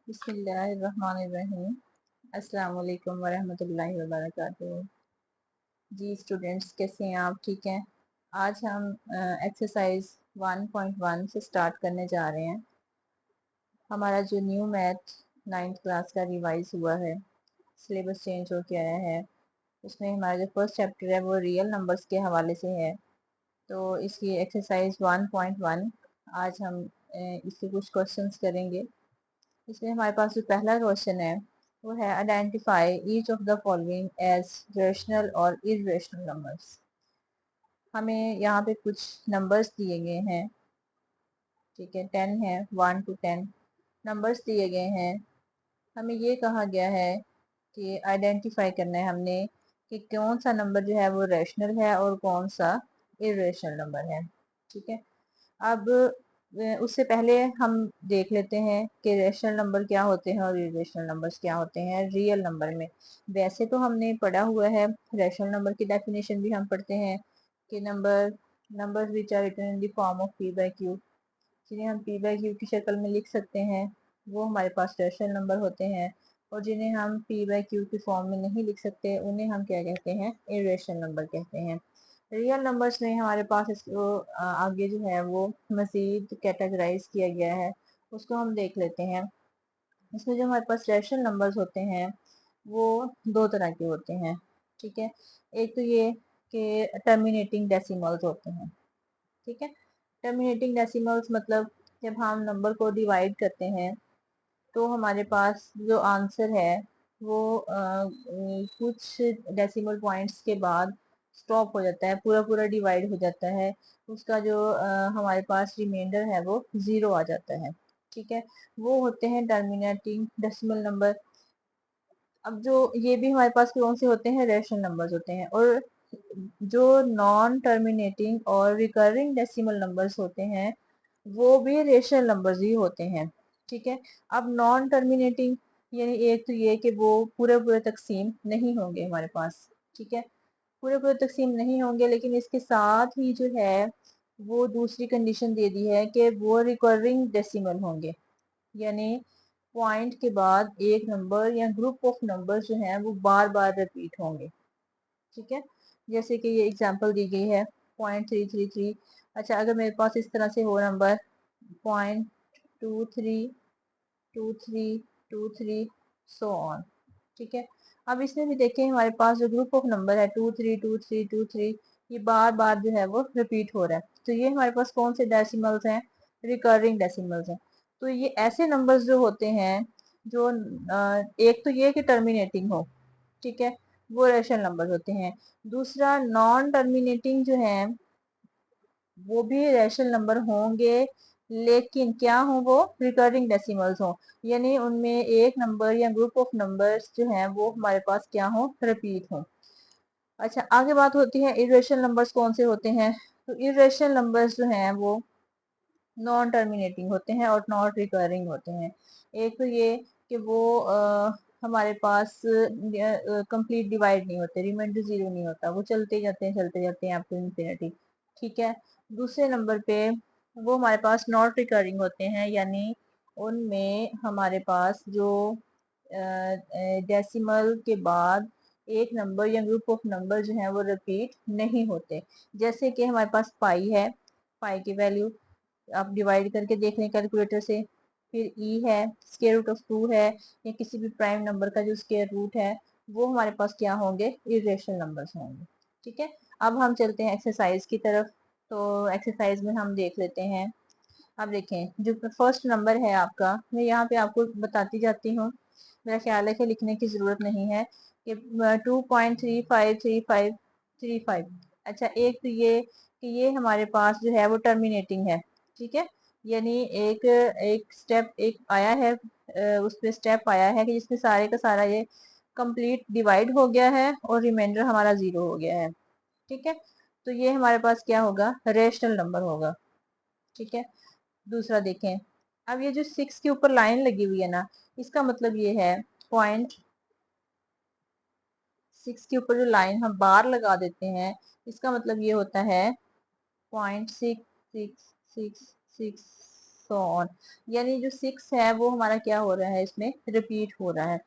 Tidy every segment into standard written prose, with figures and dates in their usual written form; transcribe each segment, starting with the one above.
बिस्मिल्लाहिर्रहमानिर्रहीम। अस्सलाम वालेकुम वरहमतुल्लाहि वबरकातुहू। जी स्टूडेंट्स, कैसे हैं आप? ठीक हैं। आज हम एक्सरसाइज 1.1 से स्टार्ट करने जा रहे हैं। हमारा जो न्यू मैथ 9th क्लास का रिवाइज हुआ है, सिलेबस चेंज हो के आया है, उसमें हमारा जो फर्स्ट चैप्टर है वो रियल नंबर्स के हवाले से है। तो इसकी एक्सरसाइज 1.1 आज हम इसके कुछ क्वेश्चंस करेंगे। इसमें हमारे पास जो पहला क्वेश्चन है वो है identify each of the following as rational और इरेशनल नंबर्स। हमें यहाँ पे कुछ नंबर्स दिए गए हैं, ठीक है, 10 है, 1 to 10 नंबर्स दिए गए हैं। हमें ये कहा गया है कि आइडेंटिफाई करना है हमने कि कौन सा नंबर जो है वो रेशनल है और कौन सा इरेशनल नंबर है। ठीक है। अब उससे पहले हम देख लेते हैं कि रेशनल नंबर क्या होते हैं और इरेशनल नंबर्स क्या होते हैं रियल नंबर में। वैसे तो हमने पढ़ा हुआ है, रेशनल नंबर की डेफिनेशन भी हम पढ़ते हैं कि numbers which are written in the form of p by q, जिन्हें हम पी बाई क्यू की शक्ल में लिख सकते हैं, वो हमारे पास रेशनल नंबर होते हैं। और जिन्हें हम पी बाई क्यू की फॉर्म में नहीं लिख सकते उन्हें हम क्या कहते हैं? इरेशनल नंबर कहते हैं। रियल नंबर्स में हमारे पास इसको आगे जो है वो मजीद कैटेगराइज किया गया है, उसको हम देख लेते हैं। इसमें जो हमारे पास रेशनल नंबर्स होते हैं वो दो तरह के होते हैं। ठीक है। एक तो ये कि टर्मिनेटिंग डेसिमल्स होते हैं। ठीक है। टर्मिनेटिंग डेसिमल्स मतलब जब हम नंबर को डिवाइड करते हैं तो हमारे पास जो आंसर है वो कुछ डेसिमल पॉइंट्स के बाद स्टॉप हो जाता है, पूरा पूरा डिवाइड हो जाता है। उसका जो हमारे पास रिमाइंडर है वो जीरो आ जाता है। ठीक है। वो होते हैं टर्मिनेटिंग डेसिमल नंबर। अब जो ये भी हमारे पास कौन से होते हैं? रेशनल नंबर्स होते हैं। और जो नॉन टर्मिनेटिंग और रिकरिंग डेसिमल नंबर्स होते हैं वो भी रेशनल नंबर्स ही होते हैं। ठीक है। अब नॉन टर्मिनेटिंग यानी एक तो ये कि वो पूरे पूरे तकसीम नहीं होंगे हमारे पास। ठीक है। पूरे पूरे तकसीम नहीं होंगे, लेकिन इसके साथ ही जो है वो दूसरी कंडीशन दे दी है कि वो रिकरिंग डेसिमल होंगे, यानी पॉइंट के बाद एक नंबर या ग्रुप ऑफ नंबर जो है वो बार बार रिपीट होंगे। ठीक है। जैसे कि ये एग्जांपल दी गई है 0.333। अच्छा, अगर मेरे पास इस तरह से हो नंबर 0.232323 सो ऑन। ठीक है। अब इसमें भी देखें हमारे पास जो ग्रुप ऑफ नंबर है 232323, ये बार बार जो है वो रिपीट हो रहा है। तो ये हमारे पास कौन से डेसिमल्स हैं? रिकरिंग डेसिमल्स हैं। तो ये ऐसे नंबर्स जो होते हैं जो एक तो ये कि टर्मिनेटिंग हो, ठीक है, वो रेशनल नंबर होते हैं। दूसरा नॉन टर्मिनेटिंग जो है वो भी रेशनल नंबर होंगे, लेकिन क्या हो? वो रिकरिंग डेसिमल्स हो, यानी उनमें एक नंबर या ग्रुप ऑफ नंबर्स जो हैं वो हमारे पास क्या हो? रिपीट हो। अच्छा, आगे बात होती है इरेशनल नंबर्स कौन से होते हैं। तो इरेशनल नंबर्स जो हैं वो नॉन टर्मिनेटिंग होते हैं और नॉट रिकरिंग होते हैं। एक तो ये कि वो हमारे पास कंप्लीट डिवाइड नहीं होते, रिमाइंडर जीरो नहीं होता, वो चलते जाते हैं अप टू इंफिनिटी। ठीक है। दूसरे नंबर पे वो हमारे पास नॉट रिकरिंग होते हैं, यानी उनमें हमारे पास जो डेसिमल के बाद एक नंबर या ग्रुप ऑफ नंबर जो है वो रिपीट नहीं होते। जैसे कि हमारे पास पाई है, पाई की वैल्यू आप डिवाइड करके देख लें कैलकुलेटर से। फिर ई है, स्क्वायर रूट ऑफ 2 है, या किसी भी प्राइम नंबर का जो स्क्वायर रूट है, वो हमारे पास क्या होंगे? इरेशनल नंबर्स होंगे। ठीक है। अब हम चलते हैं एक्सरसाइज की तरफ। तो एक्सरसाइज में हम देख लेते हैं। अब देखें जो फर्स्ट नंबर है आपका, मैं यहाँ पे आपको बताती जाती हूँ, मेरा ख्याल है कि लिखने की जरूरत नहीं है कि 2.353535। अच्छा, एक तो ये कि ये हमारे पास जो है वो टर्मिनेटिंग है। ठीक है। यानी एक एक स्टेप एक आया है, उस पे स्टेप आया है कि जिसमें सारे का सारा ये कंप्लीट डिवाइड हो गया है और रिमाइंडर हमारा जीरो हो गया है। ठीक है। तो ये हमारे पास क्या होगा? रेशनल नंबर होगा। ठीक है। दूसरा देखें, अब ये जो 6 के ऊपर लाइन लगी हुई है ना, इसका मतलब ये है 0.6 के ऊपर जो लाइन हम बार लगा देते हैं, इसका मतलब ये होता है 0.6666 सो ऑन, यानी जो 6 है वो हमारा क्या हो रहा है, इसमें रिपीट हो रहा है।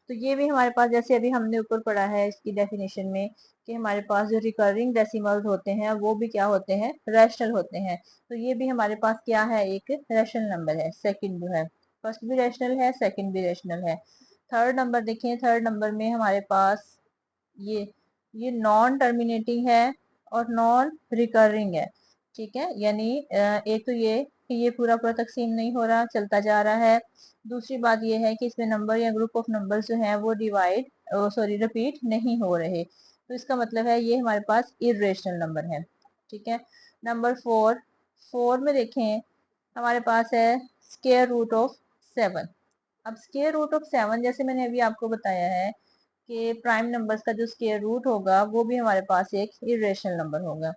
तो ये भी हमारे पास, जैसे अभी हमने ऊपर पढ़ा है इसकी डेफिनेशन में, कि हमारे पास जो रिकरिंग डेसिमल्स होते हैं वो भी क्या होते हैं, रैशनल होते हैं। तो ये भी हमारे पास क्या है, एक रैशनल नंबर है। सेकंड जो है, फर्स्ट भी रैशनल है, सेकंड भी रैशनल है। थर्ड नंबर देखें, थर्ड नंबर में हमारे पास ये ये नॉन टर्मिनेटिंग है और नॉन रिकरिंग है। ठीक है, यानी एक तो ये कि ये पूरा पूरा तकसीम नहीं हो रहा, चलता जा रहा है। दूसरी बात ये है कि इसमें नंबर या ग्रुप ऑफ नंबर जो है वो डिवाइड, सॉरी, रिपीट नहीं हो रहे। तो इसका मतलब है ये हमारे पास इरेशनल नंबर है। ठीक है, नंबर फोर, फोर में देखें हमारे पास है स्क्वायर रूट ऑफ 7। अब स्क्वायर रूट ऑफ 7, जैसे मैंने अभी आपको बताया है कि प्राइम नंबर्स का जो स्क्वायर रूट होगा वो भी हमारे पास एक इरेशनल नंबर होगा।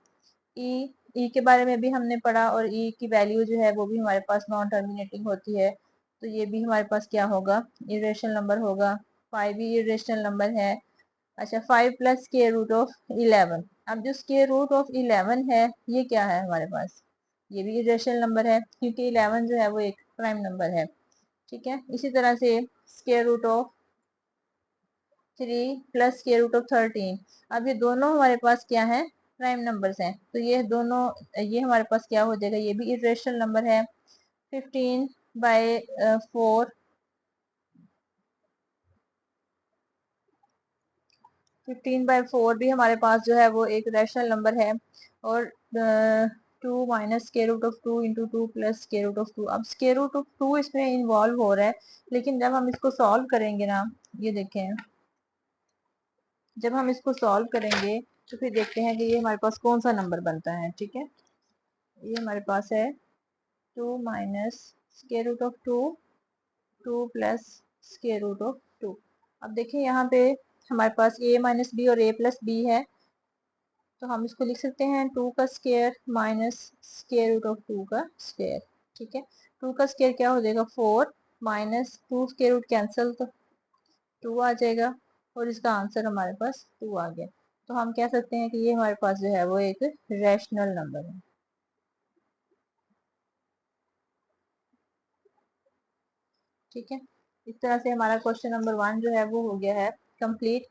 ई के बारे में भी हमने पढ़ा, और ई की वैल्यू जो है वो भी हमारे पास नॉन टर्मिनेटिंग होती है। तो ये भी हमारे पास क्या होगा, इरेशनल नंबर होगा। फाइव भी इरेशनल नंबर है। अच्छा, 5 प्लस स्क्वायर रूट ऑफ 11। अब जो स्क्वायर रूट ऑफ 11 है ये क्या है हमारे पास, ये भी इरेशनल नंबर है, क्योंकि 11 जो है वो एक प्राइम नंबर है। ठीक है, इसी तरह से square root of 3 plus square root of 13। अब ये दोनों हमारे पास क्या है, प्राइम नंबर्स हैं। तो ये दोनों, ये हमारे पास क्या हो जाएगा, ये भी इरेशनल नंबर है। 15/4, 15/4 भी हमारे पास जो है वो एक रैशनल नंबर है। और 2 minus square root of 2 into 2 plus square root of 2। अब स्क्वायर रूट ऑफ 2 इसमें इन्वॉल्व हो रहा है, लेकिन जब हम इसको सॉल्व करेंगे ना, ये देखें, जब हम इसको सॉल्व करेंगे तो फिर देखते हैं कि ये हमारे पास कौन सा नंबर बनता है। ठीक है, ये हमारे पास है 2 minus square root of 2, 2 plus square root of 2। अब देखिए यहाँ पे हमारे पास a माइनस बी और a प्लस बी है। तो हम इसको लिख सकते हैं 2 का square minus square root of 2 का स्क्वायर। ठीक है, 2 का स्क्वायर क्या हो जाएगा, 4, माइनस 2 स्क्वायर रूट कैंसिल, तो 2 आ जाएगा, और इसका आंसर हमारे पास 2 आ गया। तो हम कह सकते हैं कि ये हमारे पास जो है वो एक रैशनल नंबर है। ठीक है, इस तरह से हमारा क्वेश्चन नंबर 1 जो है वो हो गया है कंप्लीट।